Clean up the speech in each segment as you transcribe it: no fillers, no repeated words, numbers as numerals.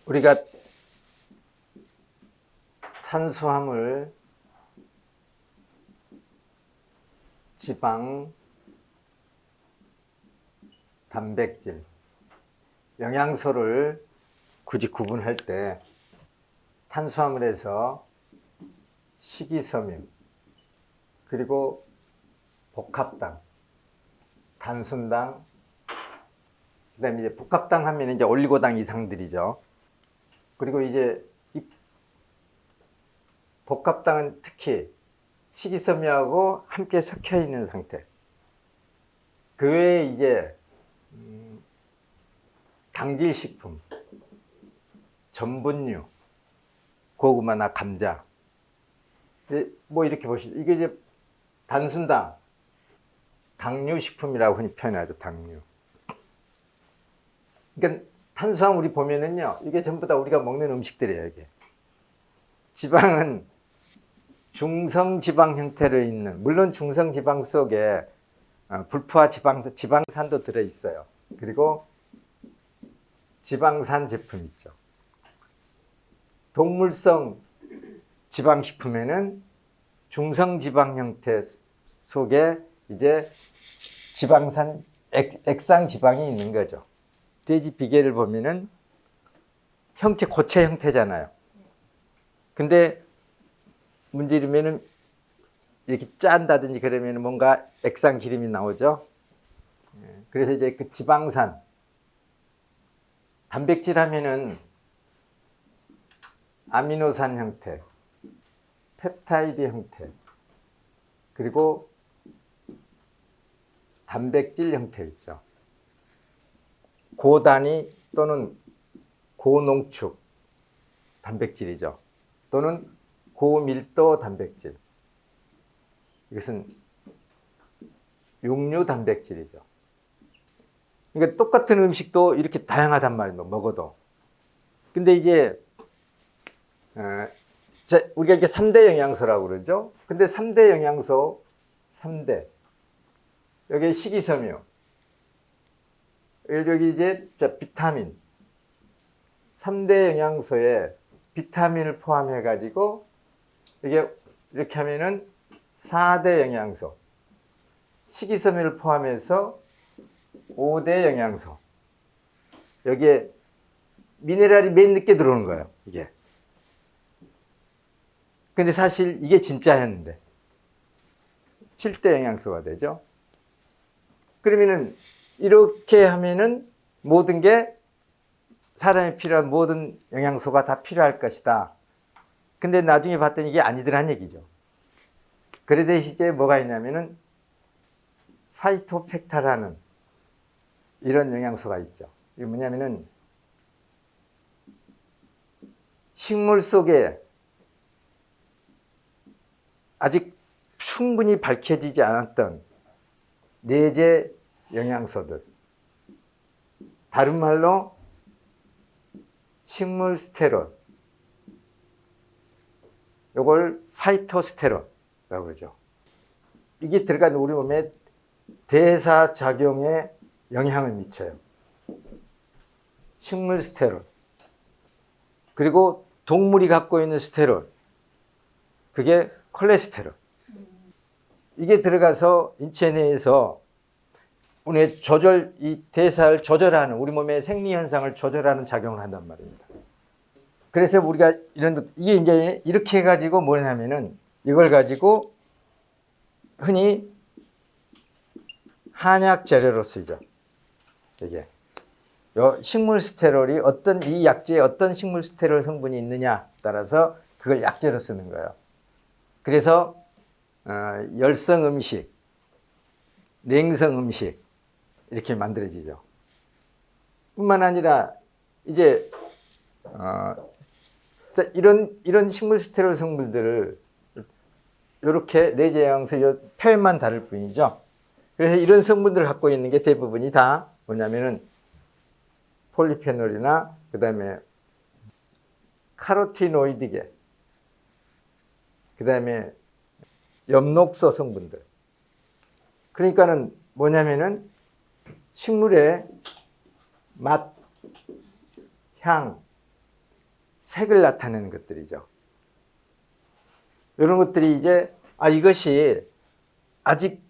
우리가 탄수화물, 지방, 단백질, 영양소를 굳이 구분할 때 탄수화물에서 식이섬유, 그리고 복합당, 단순당, 그 다음에 이제 복합당 하면 이제 올리고당 이상들이죠. 그리고 이제 이 복합당은 특히 식이섬유하고 함께 섞여 있는 상태. 그 외에 이제 당질식품, 전분류, 고구마나 감자. 뭐 이렇게 보시죠. 이게 이제 단순당, 당류식품이라고 흔히 표현하죠. 당류. 그러니까 탄수화물이 보면은요, 이게 전부 다 우리가 먹는 음식들이에요. 이게 지방은 중성지방 형태로 있는, 물론 중성지방 속에 불포화 지방산도 들어있어요. 그리고 지방산 제품 있죠. 동물성 지방식품에는 중성지방 형태 속에 이제 지방산, 액상 지방이 있는 거죠. 돼지 비계를 보면은 형체 고체 형태잖아요. 근데 문지르면은 이렇게 짠다든지 그러면 뭔가 액상 기름이 나오죠. 그래서 이제 그 지방산, 단백질 하면은 아미노산 형태, 펩타이드 형태, 그리고 단백질 형태 있죠. 고단위 또는 고농축 단백질이죠. 또는 고밀도 단백질. 이것은 육류 단백질이죠. 그러니까 똑같은 음식도 이렇게 다양하단 말이에요. 먹어도. 근데 이제 우리가 이게 3대 영양소라고 그러죠. 근데 3대 영양소, 3대. 여기 식이섬유. 여기 이제 비타민. 3대 영양소에 비타민을 포함해 가지고 이게 이렇게 하면은 4대 영양소. 식이섬유를 포함해서 5대 영양소. 여기에 미네랄이 맨 늦게 들어오는 거예요. 이게. 근데 사실 이게 진짜였는데 7대 영양소가 되죠. 그러면은 이렇게 하면은 모든 게 사람이 필요한 모든 영양소가 다 필요할 것이다. 근데 나중에 봤더니 이게 아니더란 얘기죠. 그래도 이제 뭐가 있냐면은 파이토팩타라는 이런 영양소가 있죠. 이게 뭐냐면은 식물 속에 아직 충분히 밝혀지지 않았던 내재 영양소들. 다른 말로 식물 스테롤. 이걸 파이토스테롤이라고 그러죠. 이게 들어간 우리 몸에 대사작용에 영향을 미쳐요. 식물 스테롤. 그리고 동물이 갖고 있는 스테롤. 그게 콜레스테롤. 이게 들어가서 인체 내에서 우리의 이 대사를 조절하는, 우리 몸의 생리현상을 조절하는 작용을 한단 말입니다. 그래서 우리가 이게 이제 이렇게 해가지고 뭐냐면은 이걸 가지고 흔히 한약 재료로 쓰이죠. 이게. 식물 스테롤이 이 약재에 어떤 식물 스테롤 성분이 있느냐 따라서 그걸 약재로 쓰는 거예요. 그래서 열성 음식, 냉성 음식 이렇게 만들어지죠. 뿐만 아니라 이제 이런 식물 스테롤 성분들을 이렇게 내재 영양소 표현만 다를 뿐이죠. 그래서 이런 성분들을 갖고 있는 게 대부분이 다 뭐냐면은 폴리페놀이나 그다음에 카로티노이드계, 그다음에 엽록소 성분들. 그러니까는 뭐냐면은 식물의 맛, 향, 색을 나타내는 것들이죠. 이런 것들이 이제 이것이 아직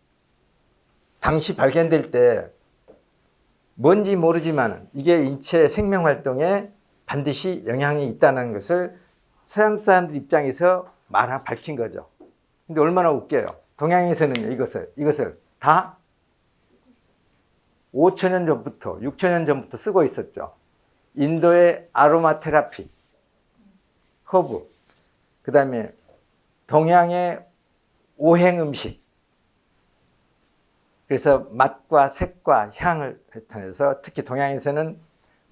당시 발견될 때 뭔지 모르지만 이게 인체 생명 활동에 반드시 영향이 있다는 것을 서양 사람들 입장에서 밝힌 거죠. 근데 얼마나 웃겨요. 동양에서는 이것을 다 5,000년 전부터, 6,000년 전부터 쓰고 있었죠. 인도의 아로마 테라피, 허브, 그 다음에 동양의 오행 음식. 그래서 맛과 색과 향을 나타내서 특히 동양에서는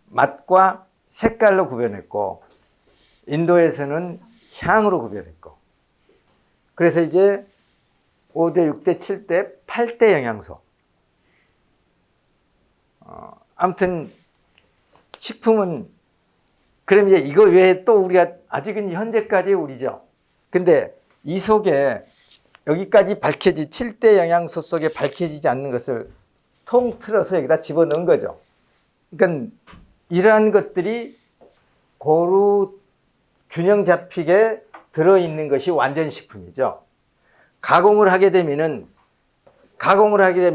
맛과 색깔로 구별했고, 인도에서는 향으로 구별했고, 그래서 이제 5대, 6대, 7대, 8대 영양소. 아무튼 식품은 그럼 이제 이거 외에 또 우리가 아직은 현재까지 우리죠. 근데 이 속에 여기까지 밝혀지 7대 영양소 속에 밝혀지지 않는 것을 통틀어서 여기다 집어넣은 거죠. 그러니까 이러한 것들이 고루 균형 잡히게 들어있는 것이 완전 식품이죠. 가공을 하게 되면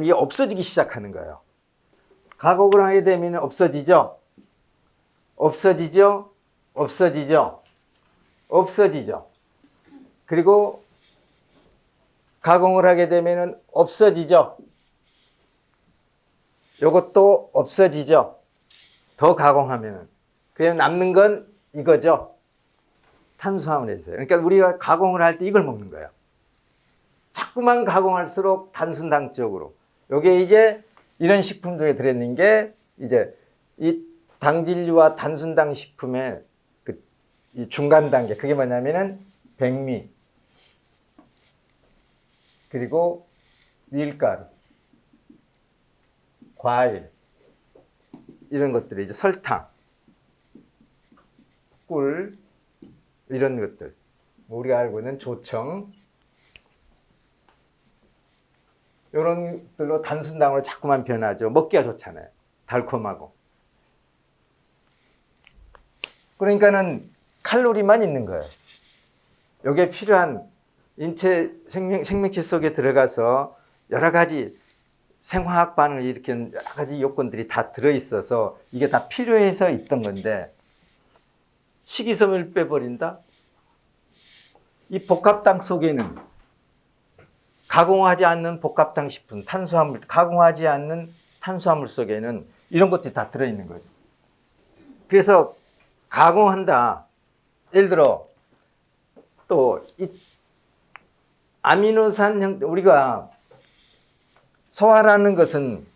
이게 없어지기 시작하는 거예요. 가공을 하게 되면 없어지죠. 그리고 가공을 하게 되면 없어지죠. 이것도 없어지죠. 더 가공하면. 그냥 남는 건 이거죠. 탄수화물에서요. 그러니까 우리가 가공을 할 때 이걸 먹는 거예요. 자꾸만 가공할수록 단순당 쪽으로. 요게 이제 이런 식품들에 들어있는 게 이제 이 당질류와 단순당 식품의 이 중간 단계. 그게 뭐냐면은 백미, 그리고 밀가루, 과일, 이런 것들이 이제 설탕, 꿀, 이런 것들. 우리가 알고 있는 조청, 이런 것들로 단순당으로 자꾸만 변하죠. 먹기가 좋잖아요. 달콤하고. 그러니까는 칼로리만 있는 거예요. 여기에 필요한 인체 생명체 속에 들어가서 여러 가지 생화학 반응을 일으키는 여러 가지 요건들이 다 들어있어서 이게 다 필요해서 있던 건데 식이섬유를 빼버린다? 이 복합당 속에는 가공하지 않는 복합당 식품, 탄수화물, 가공하지 않는 탄수화물 속에는 이런 것들이 다 들어있는 거죠. 그래서 가공한다. 예를 들어 또 이 아미노산 우리가 소화라는 것은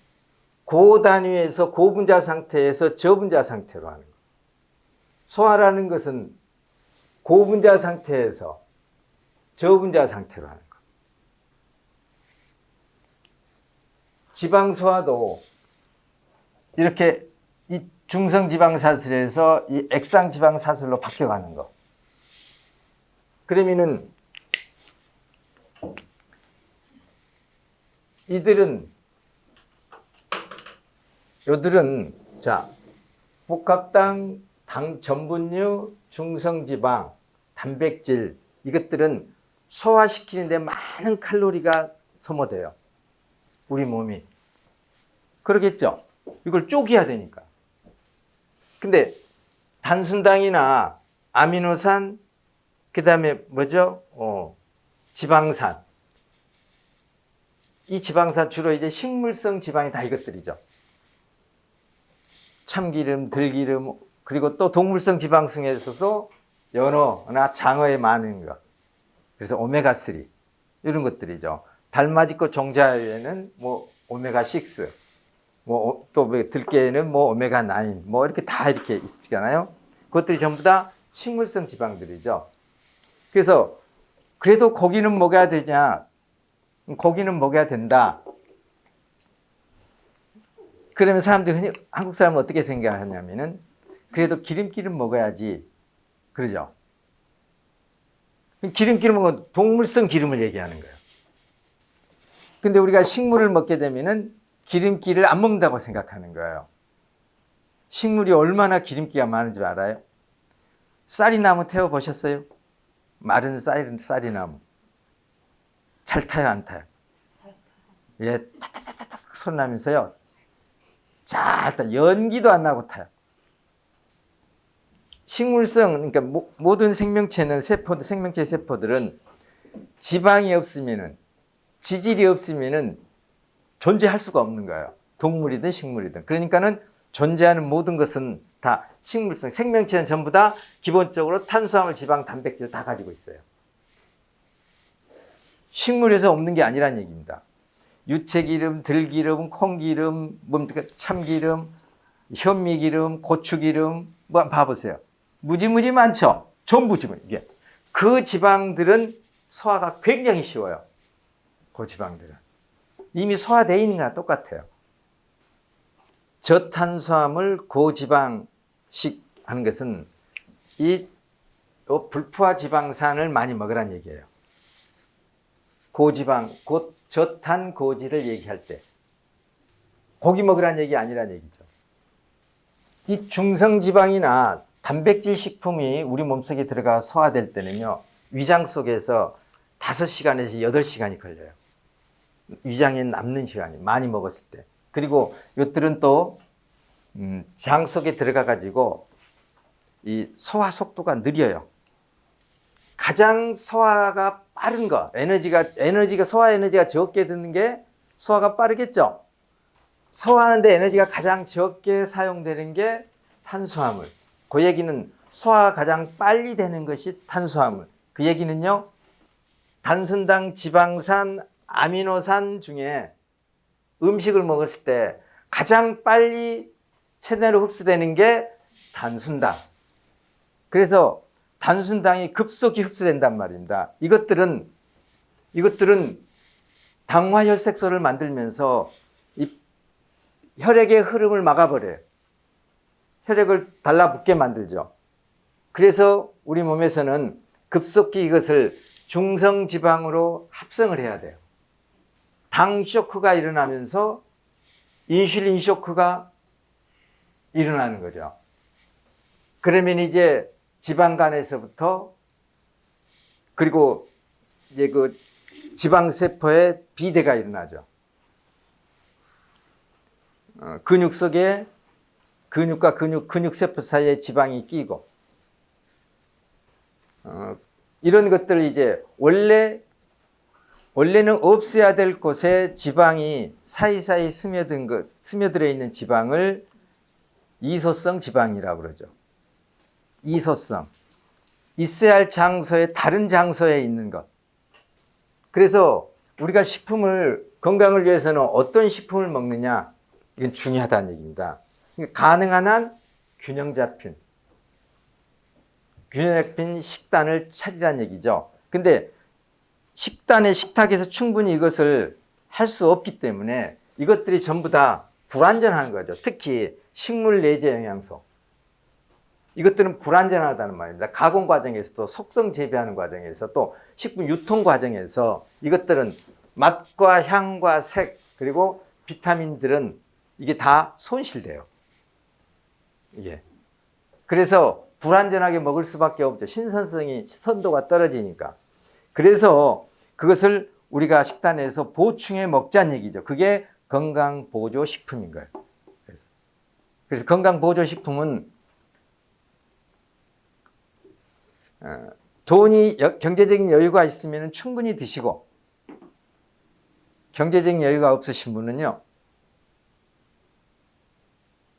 고단위에서 고분자 상태에서 저분자 상태로 하는 거예요. 소화라는 것은 고분자 상태에서 저분자 상태로 하는 거예요. 지방 소화도 이렇게 이 중성 지방 사슬에서 이 액상 지방 사슬로 바뀌어가는 거. 그러면은 요들은 자 복합당, 당 전분류, 중성 지방, 단백질 이것들은 소화시키는데 많은 칼로리가 소모돼요. 우리 몸이. 그러겠죠. 이걸 쪼개야 되니까. 근데 단순당이나 아미노산, 그 다음에 뭐죠? 지방산. 이 지방산 주로 이제 식물성 지방이 다 이것들이죠. 참기름, 들기름, 그리고 또 동물성 지방 중에서도 연어나 장어에 많은 것. 그래서 오메가3 이런 것들이죠. 달맞이꽃 종자에는 뭐 오메가6, 뭐 또 들깨에는 뭐 오메가9, 뭐 이렇게 다 이렇게 있잖아요. 그것들이 전부 다 식물성 지방들이죠. 그래서 그래도 고기는 먹어야 되냐? 고기는 먹어야 된다. 그러면 사람들이 한국 사람은 어떻게 생각하냐면은 그래도 기름기는 먹어야지. 그러죠. 기름기를 먹으면 동물성 기름을 얘기하는 거예요. 근데 우리가 식물을 먹게 되면은 기름기를 안 먹는다고 생각하는 거예요. 식물이 얼마나 기름기가 많은 줄 알아요? 쌀이나무 태워 보셨어요? 마른 쌀이나무. 잘 타요, 안 타요? 예, 타타타타타 소리 나면서요. 잘 타. 연기도 안 나고 타요. 식물성, 그러니까 모든 생명체는 생명체 세포들은 지방이 없으면은, 지질이 없으면은 존재할 수가 없는 거예요. 동물이든 식물이든. 그러니까는 존재하는 모든 것은 다 식물성, 생명체는 전부 다 기본적으로 탄수화물, 지방, 단백질을 다 가지고 있어요. 식물에서 없는 게 아니란 얘기입니다. 유채기름, 들기름, 콩기름, 뭡니까? 참기름, 현미기름, 고추기름, 뭐 봐보세요. 무지무지 많죠? 전부 지방. 이게 그 지방들은 소화가 굉장히 쉬워요. 그 지방들은 이미 소화되어 있는 거랑 똑같아요. 저탄수화물, 고지방식 하는 것은 이 불포화 지방산을 많이 먹으란 얘기예요. 고지방, 곧 저탄 고지를 얘기할 때 고기 먹으란 얘기 아니란 얘기죠. 이 중성지방이나 단백질 식품이 우리 몸속에 들어가 소화될 때는요, 위장 속에서 5시간에서 8시간이 걸려요. 위장에 남는 시간이 많이 먹었을 때. 그리고 이것들은 또 장 속에 들어가 가지고 이 소화 속도가 느려요. 가장 소화가 빠른 거, 소화 에너지가 적게 드는 게 소화가 빠르겠죠. 소화하는데 에너지가 가장 적게 사용되는 게 탄수화물. 그 얘기는 소화가 가장 빨리 되는 것이 탄수화물. 그 얘기는요, 단순당, 지방산, 아미노산 중에 음식을 먹었을 때 가장 빨리 체내로 흡수되는 게 단순당. 그래서 단순당이 급속히 흡수된단 말입니다. 이것들은 당화혈색소를 만들면서 이 혈액의 흐름을 막아버려요. 혈액을 달라붙게 만들죠. 그래서 우리 몸에서는 급속히 이것을 중성지방으로 합성을 해야 돼요. 당 쇼크가 일어나면서 인슐린 쇼크가 일어나는 거죠. 그러면 이제 지방간에서부터, 그리고 이제 그 지방세포에 비대가 일어나죠. 근육 속에 근육과 근육세포 사이에 지방이 끼고, 이런 것들을 이제 원래는 없어야 될 곳에 지방이 사이사이 스며들어 있는 지방을 이소성 지방이라고 그러죠. 이소성. 있어야 할 장소에 다른 장소에 있는 것. 그래서 우리가 건강을 위해서는 어떤 식품을 먹느냐, 이건 중요하다는 얘기입니다. 가능한 한 균형 잡힌 식단을 차리라는 얘기죠. 근데 식탁에서 충분히 이것을 할 수 없기 때문에 이것들이 전부 다 불완전한 거죠. 특히 식물 내재 영양소. 이것들은 불완전하다는 말입니다. 가공 과정에서도, 속성 재배하는 과정에서, 또 식품 유통 과정에서 이것들은 맛과 향과 색, 그리고 비타민들은 이게 다 손실돼요. 이게. 그래서 불완전하게 먹을 수밖에 없죠. 선도가 떨어지니까. 그래서 그것을 우리가 식단에서 보충해 먹자는 얘기죠. 그게 건강보조식품인 거예요. 그래서 건강보조식품은 경제적인 여유가 있으면 충분히 드시고, 경제적인 여유가 없으신 분은요,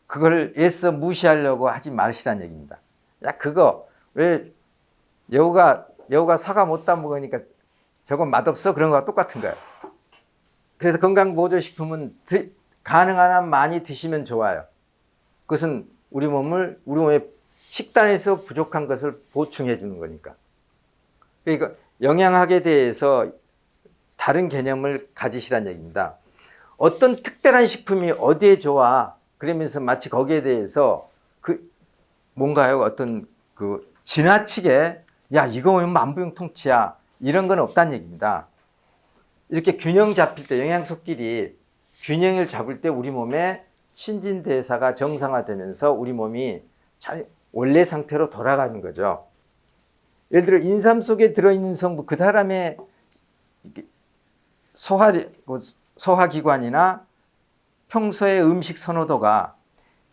그걸 애써 무시하려고 하지 마시라는 얘기입니다. 야, 그거 왜 여우가 사과 못 따먹으니까 저건 맛없어? 그런 거와 똑같은 거예요. 그래서 건강보조식품은 가능한 한 많이 드시면 좋아요. 그것은 우리 몸의 식단에서 부족한 것을 보충해 주는 거니까. 그러니까 영양학에 대해서 다른 개념을 가지시란 얘기입니다. 어떤 특별한 식품이 어디에 좋아? 그러면서 마치 거기에 대해서 뭔가요? 어떤 지나치게 야, 이거 왜 만부용통치야? 이런 건 없다는 얘기입니다. 이렇게 균형 잡힐 때, 영양소끼리 균형을 잡을 때 우리 몸의 신진대사가 정상화되면서 우리 몸이 원래 상태로 돌아가는 거죠. 예를 들어 인삼 속에 들어있는 성분, 그 사람의 소화기관이나 평소의 음식 선호도가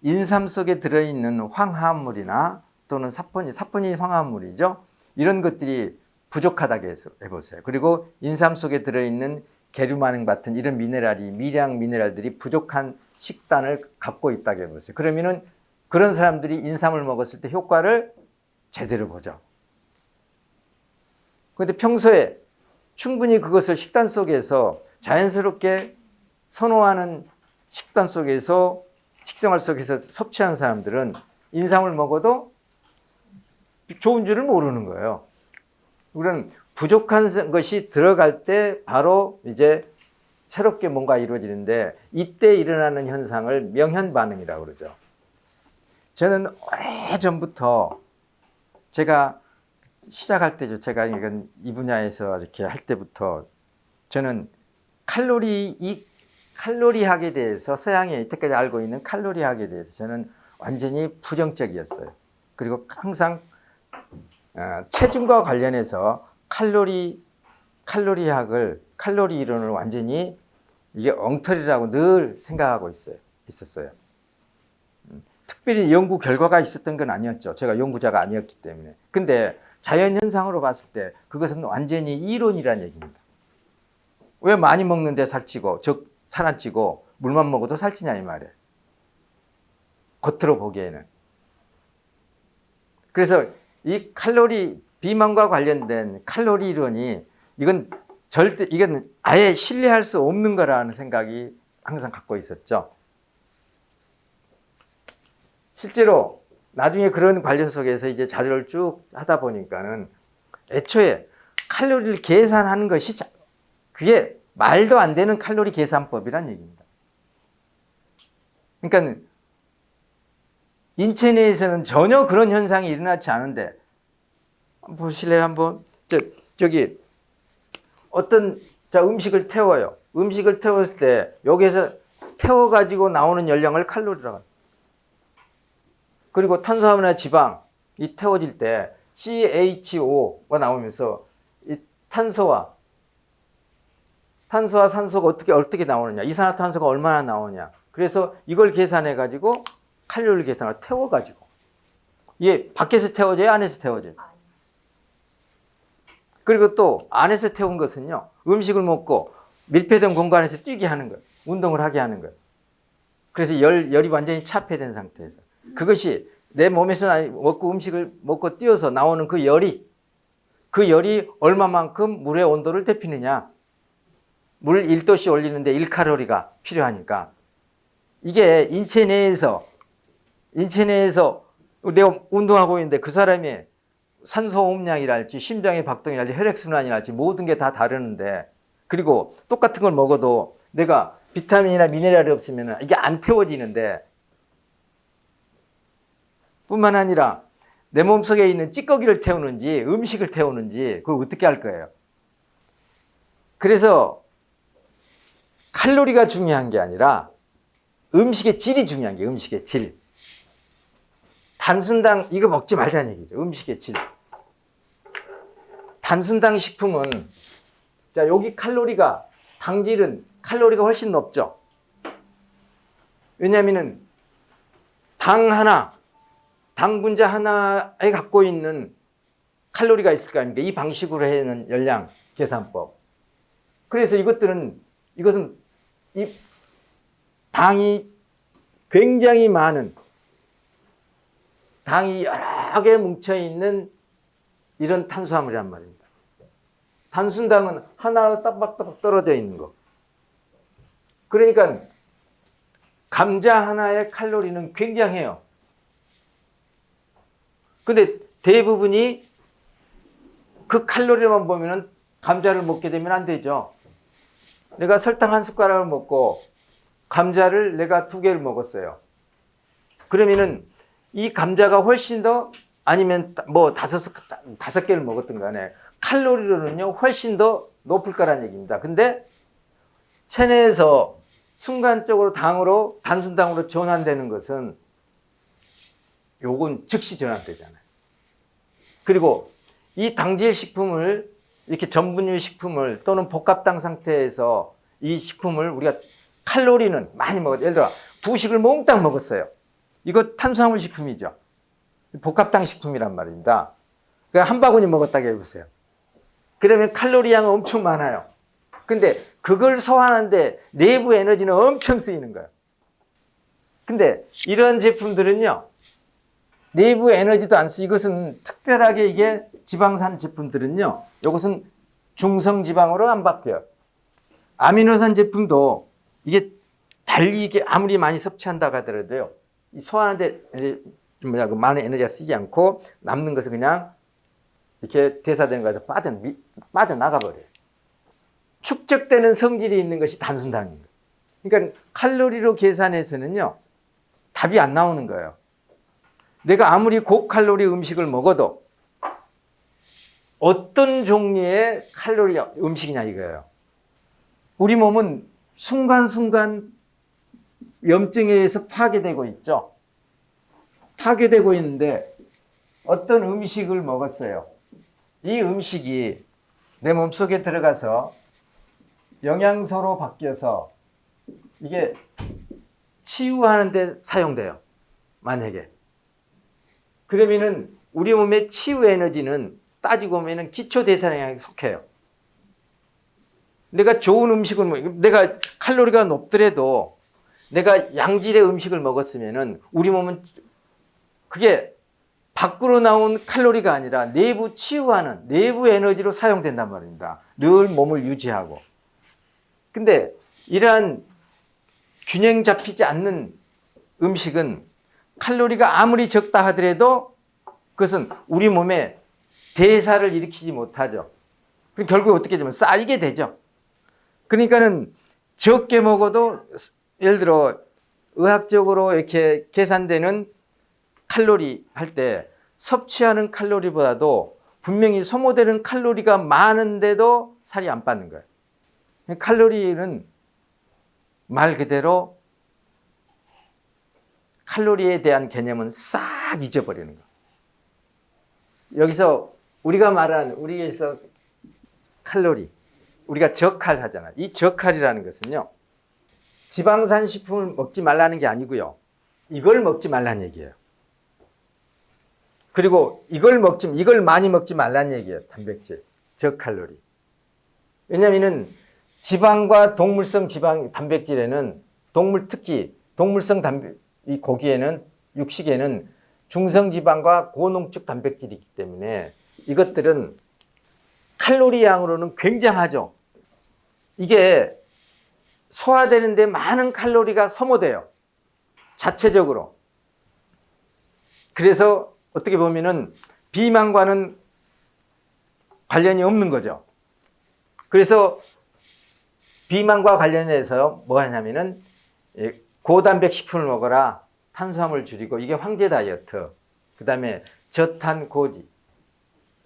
인삼 속에 들어있는 황화합물이나 또는 사포닌 황화합물이죠. 이런 것들이 부족하다고 해보세요. 그리고 인삼 속에 들어있는 게르마늄 같은 이런 미량 미네랄들이 부족한 식단을 갖고 있다고 해보세요. 그러면은 그런 사람들이 인삼을 먹었을 때 효과를 제대로 보죠. 그런데 평소에 충분히 그것을 식단 속에서 자연스럽게 선호하는 식단 속에서 식생활 속에서 섭취한 사람들은 인삼을 먹어도 좋은 줄을 모르는 거예요. 우리는 부족한 것이 들어갈 때 바로 이제 새롭게 뭔가 이루어지는데 이때 일어나는 현상을 명현 반응이라고 그러죠. 저는 오래전부터 제가 시작할 때죠. 제가 이건 이 분야에서 이렇게 할 때부터 저는 칼로리학에 대해서 서양이 이때까지 알고 있는 칼로리학에 대해서 저는 완전히 부정적이었어요. 그리고 항상 체중과 관련해서 칼로리학을 칼로리 이론을 완전히 이게 엉터리라고 늘 생각하고 있었어요. 특별히 연구 결과가 있었던 건 아니었죠. 제가 연구자가 아니었기 때문에. 근데 자연현상으로 봤을 때 그것은 완전히 이론이라는 얘기입니다. 왜 많이 먹는데 살찌고 살 안 찌고 물만 먹어도 살찌냐 이 말이에요. 겉으로 보기에는. 그래서 이 비만과 관련된 칼로리 이론이 이건 아예 신뢰할 수 없는 거라는 생각이 항상 갖고 있었죠. 실제로 나중에 그런 관련 속에서 이제 자료를 쭉 하다 보니까는 애초에 칼로리를 계산하는 것이 그게 말도 안 되는 칼로리 계산법이란 얘기입니다. 그러니까 인체 내에서는 전혀 그런 현상이 일어나지 않은데 보실래요? 한번 저기 어떤 음식을 태워요. 음식을 태웠을 때 여기에서 태워가지고 나오는 열량을 칼로리라고 합니다. 그리고 탄수화물이나 지방이 태워질 때 CHO가 나오면서 이 탄소와 산소가 어떻게 나오느냐, 이산화탄소가 얼마나 나오냐. 그래서 이걸 계산해 가지고 칼로리 계산을 태워 가지고 이게 밖에서 태워져요, 안에서 태워져요? 그리고 또 안에서 태운 것은요, 음식을 먹고 밀폐된 공간에서 뛰게 하는 거예요. 운동을 하게 하는 거예요. 그래서 열이 완전히 차폐된 상태에서 그것이 내 몸에서 음식을 먹고 뛰어서 나오는 그 열이 얼마만큼 물의 온도를 데피느냐. 물 1도씨 올리는데 1칼로리가 필요하니까 이게 인체 내에서 내가 운동하고 있는데 그 사람이 산소 호흡량이랄지 심장의 박동이랄지 혈액순환이랄지 모든 게 다 다르는데 그리고 똑같은 걸 먹어도 내가 비타민이나 미네랄이 없으면 이게 안 태워지는데 뿐만 아니라 내 몸속에 있는 찌꺼기를 태우는지 음식을 태우는지 그걸 어떻게 할 거예요? 그래서 칼로리가 중요한 게 아니라 음식의 질이 중요한 게 음식의 질. 단순당 이거 먹지 말자는 얘기죠. 음식의 질. 단순당 식품은 여기 당질은 칼로리가 훨씬 높죠. 왜냐하면 당 분자 하나에 갖고 있는 칼로리가 있을 거 아닙니까? 이 방식으로 해는 열량 계산법. 그래서 이것은 이 당이 굉장히 많은 당이 여러 개 뭉쳐있는 이런 탄수화물이란 말입니다. 단순당은 하나로 따박따박 떨어져 있는 거. 그러니까 감자 하나의 칼로리는 굉장해요. 근데 대부분이 그 칼로리만 보면은 감자를 먹게 되면 안 되죠. 내가 설탕 한 숟가락을 먹고 감자를 내가 2개를 먹었어요. 그러면은 이 감자가 훨씬 더 아니면 뭐 5개를 먹었던 간에 칼로리로는요 훨씬 더 높을 거란 얘기입니다. 근데 체내에서 순간적으로 단순당으로 전환되는 것은 요건 즉시 전환되잖아요. 그리고 이 당질 식품을 이렇게 전분유 식품을 또는 복합당 상태에서 이 식품을 우리가 칼로리는 많이 먹어요. 예를 들어 부식을 몽땅 먹었어요. 이거 탄수화물 식품이죠. 복합당 식품이란 말입니다. 한 바구니 먹었다고 해보세요. 그러면 칼로리 양은 엄청 많아요. 근데 그걸 소화하는데 내부 에너지는 엄청 쓰이는 거예요. 근데 이런 제품들은요, 내부 에너지도 안 쓰이고, 이것은 특별하게 이게 지방산 제품들은요, 이것은 중성지방으로 안 바뀌어요. 아미노산 제품도 이게 달리 이게 아무리 많이 섭취한다고 하더라도요, 소화하는데 많은 에너지가 쓰지 않고 남는 것은 그냥 이렇게 대사되는 거에서 빠져나가 버려요. 축적되는 성질이 있는 것이 단순당인 거예요. 그러니까 칼로리로 계산해서는요, 답이 안 나오는 거예요. 내가 아무리 고칼로리 음식을 먹어도 어떤 종류의 칼로리 음식이냐 이거예요. 우리 몸은 순간순간 염증에 의해서 파괴되고 있죠. 파괴되고 있는데 어떤 음식을 먹었어요. 이 음식이 내 몸속에 들어가서 영양소로 바뀌어서 이게 치유하는 데 사용돼요. 만약에. 그러면은 우리 몸의 치유 에너지는 따지고 보면은 기초대사량에 속해요. 내가 좋은 음식을, 내가 칼로리가 높더라도 내가 양질의 음식을 먹었으면은 우리 몸은 그게 밖으로 나온 칼로리가 아니라 내부 치유하는 내부 에너지로 사용된단 말입니다. 늘 몸을 유지하고. 근데 이러한 균형 잡히지 않는 음식은 칼로리가 아무리 적다 하더라도 그것은 우리 몸에 대사를 일으키지 못하죠. 그럼 결국 어떻게 되면 쌓이게 되죠. 그러니까는 적게 먹어도 예를 들어 의학적으로 이렇게 계산되는 칼로리 할 때 섭취하는 칼로리보다도 분명히 소모되는 칼로리가 많은데도 살이 안 빠는 거예요. 칼로리는 말 그대로 칼로리에 대한 개념은 싹 잊어버리는 거예요. 여기서 우리가 말한 우리에서 칼로리, 우리가 저칼 하잖아요. 이 저칼이라는 것은요, 지방산 식품을 먹지 말라는 게 아니고요, 이걸 먹지 말라는 얘기예요. 그리고 이걸 많이 먹지 말라는 얘기예요. 단백질, 저칼로리. 왜냐하면은 지방과 동물성 단백질에는 특히 동물성 이 고기에는, 육식에는 중성지방과 고농축 단백질이 있기 때문에 이것들은 칼로리 양으로는 굉장하죠. 이게 소화되는데 많은 칼로리가 소모돼요. 자체적으로. 그래서 어떻게 보면은 비만과는 관련이 없는 거죠. 그래서 비만과 관련해서 뭐 하냐면은 고단백 식품을 먹어라, 탄수화물 줄이고, 이게 황제 다이어트. 그 다음에 저탄 고지,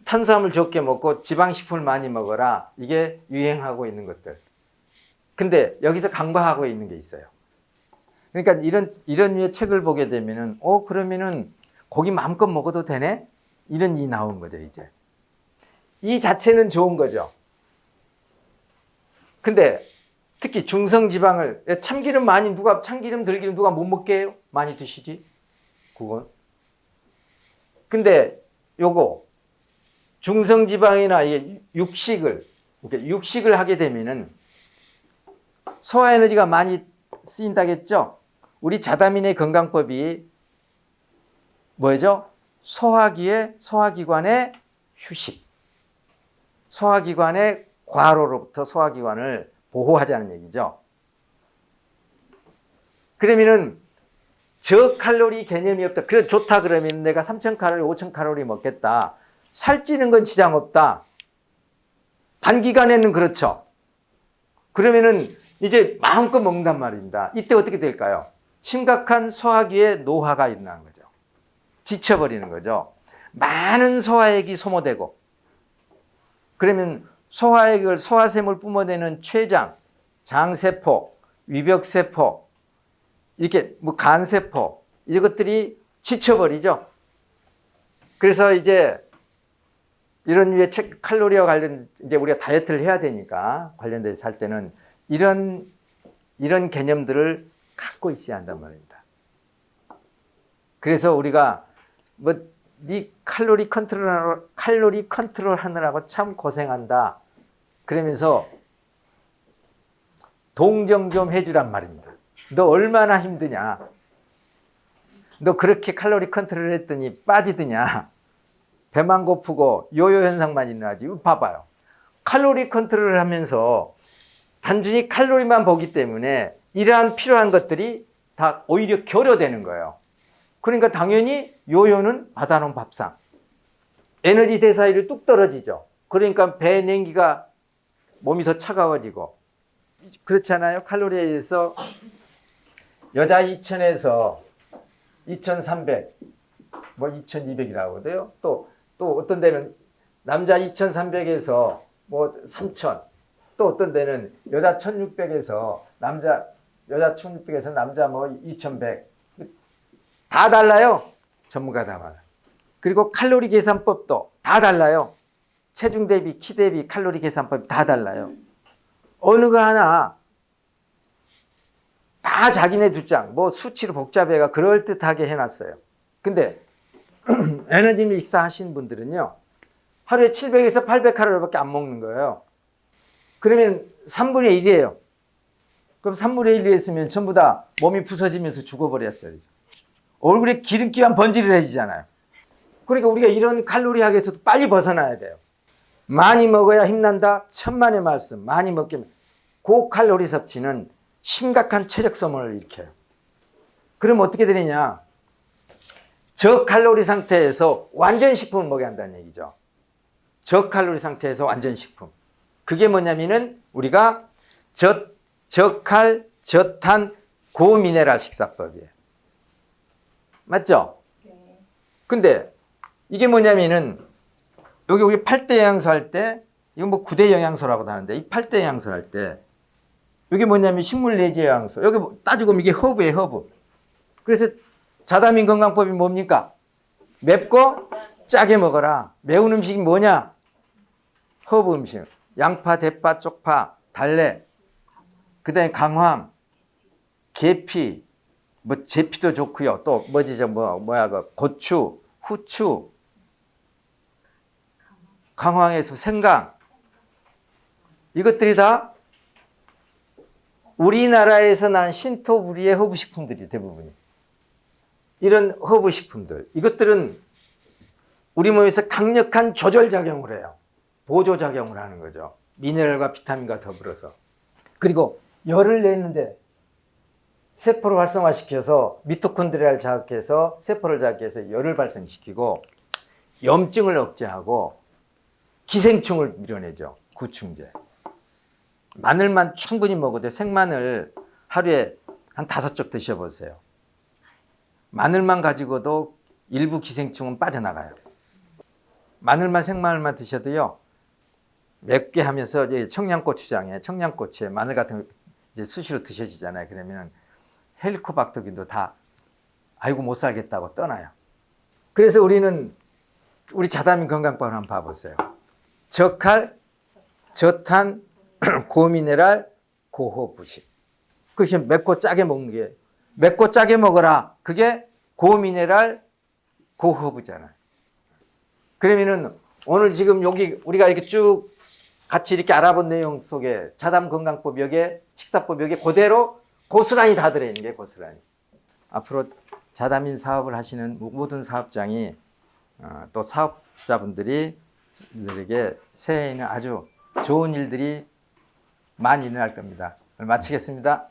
탄수화물 적게 먹고 지방식품을 많이 먹어라, 이게 유행하고 있는 것들. 근데 여기서 간과하고 있는 게 있어요. 그러니까 이런 류의 책을 보게 되면은 그러면은 고기 마음껏 먹어도 되네? 이런 일이 나오는 거죠, 이제. 이 자체는 좋은 거죠. 근데 특히 중성지방을, 참기름 들기름 누가 못 먹게 해요? 많이 드시지? 그건. 근데 요거, 중성지방이나 육식을 하게 되면은 소화에너지가 많이 쓰인다겠죠? 우리 자다민의 건강법이 뭐죠? 소화기관의 휴식. 소화기관의 과로로부터 소화기관을 보호하자는 얘기죠. 그러면은 저칼로리 개념이 없다. 그래 좋다 그러면 내가 3,000칼로리, 5,000칼로리 먹겠다. 살찌는 건 지장 없다. 단기간에는 그렇죠. 그러면은 이제 마음껏 먹는단 말입니다. 이때 어떻게 될까요? 심각한 소화기의 노화가 일어나는 거죠. 지쳐버리는 거죠. 많은 소화액이 소모되고, 그러면 소화샘을 뿜어내는 췌장, 장세포, 위벽세포, 이렇게 간세포, 이것들이 지쳐버리죠. 그래서 이제 이런 위에 칼로리와 관련 이제 우리가 다이어트를 해야 되니까 관련돼서 할 때는 이런 개념들을 갖고 있어야 한단 말입니다. 그래서 우리가 뭐 네 칼로리 컨트롤 하느라고 참 고생한다. 그러면서 동정 좀 해주란 말입니다. 너 얼마나 힘드냐? 너 그렇게 칼로리 컨트롤 했더니 빠지더냐? 배만 고프고 요요 현상만 일어나지. 봐봐요. 칼로리 컨트롤을 하면서 단순히 칼로리만 보기 때문에 이러한 필요한 것들이 다 오히려 결여되는 거예요. 그러니까 당연히 요요는 받아놓은 밥상. 에너지 대사율이 뚝 떨어지죠. 그러니까 배 냉기가 몸이 더 차가워지고. 그렇잖아요. 칼로리에 의해서 여자 2000에서 2300, 뭐 2200이라고 하거든요. 또 어떤 데는 남자 2300에서 뭐 3000, 또 어떤 데는 여자 1600에서 여자 1600에서 남자 뭐 2100. 다 달라요. 전문가 다 달라요. 그리고 칼로리 계산법도 다 달라요. 체중 대비, 키 대비 칼로리 계산법이 다 달라요. 어느 거 하나 다 자기네 주장, 뭐 수치로 복잡해가 그럴듯하게 해놨어요. 근데 에너지 믹스 하신 분들은요, 하루에 700에서 800칼로리밖에 안 먹는 거예요. 그러면 3분의 1이에요. 그럼 3분의 1이 했으면 전부 다 몸이 부서지면서 죽어버렸어요. 얼굴에 기름기만 번지르해지잖아요. 그러니까 우리가 이런 칼로리학에서도 빨리 벗어나야 돼요. 많이 먹어야 힘난다. 천만의 말씀. 많이 먹기면 고칼로리 섭취는 심각한 체력 소모를 일으켜요. 그럼 어떻게 되느냐? 저칼로리 상태에서 완전 식품을 먹어야 한다는 얘기죠. 저칼로리 상태에서 완전 식품. 그게 뭐냐면은 우리가 저칼, 저탄, 고미네랄 식사법이에요. 맞죠? 네. 근데 이게 뭐냐면은 여기 우리 8대 영양소 할 때 이건 뭐 9대 영양소라고도 하는데 이 8대 영양소 할 때 이게 뭐냐면 식물 내지 영양소. 여기 따지고 보면 이게 허브예요, 허브. 그래서 자다민 건강법이 뭡니까? 맵고 짜게 먹어라. 매운 음식이 뭐냐? 허브 음식. 양파, 대파, 쪽파, 달래. 그다음에 강황, 계피, 뭐 제피도 좋고요. 또 뭐지 그 고추, 후추, 강황에서 생강. 이것들이 다 우리나라에서 난 신토 부리의 허브 식품들이 대부분이. 이런 허브 식품들. 이것들은 우리 몸에서 강력한 조절 작용을 해요. 보조 작용을 하는 거죠. 미네랄과 비타민과 더불어서. 그리고 열을 내는데 세포를 활성화시켜서 미토콘드리아를 자극해서 세포를 자극해서 열을 발생시키고 염증을 억제하고 기생충을 밀어내죠. 구충제. 마늘만 충분히 먹어도 생마늘 하루에 한 5쪽 드셔보세요. 마늘만 가지고도 일부 기생충은 빠져나가요. 마늘만 생마늘만 드셔도요. 맵게 하면서 이제 청양고추에 마늘 같은 거 이제 수시로 드셔지잖아요. 그러면 헬리코박터균도 다 아이고 못 살겠다고 떠나요. 그래서 우리는 우리 자다민 건강법을 한번 봐보세요. 저칼, 저탄, 고미네랄, 고허브식. 그것이 맵고 짜게 먹는 게 맵고 짜게 먹어라. 그게 고미네랄, 고허브잖아요. 그러면은 오늘 지금 여기 우리가 이렇게 쭉 같이 이렇게 알아본 내용 속에 자담 건강법 여기에 식사법 여기에 그대로 고스란히 다 들어있는 게 고스란히. 앞으로 자다민 사업을 하시는 모든 사업장이 또 사업자분들이 들에게 새해에는 아주 좋은 일들이 많이 일어날 겁니다. 오늘 마치겠습니다.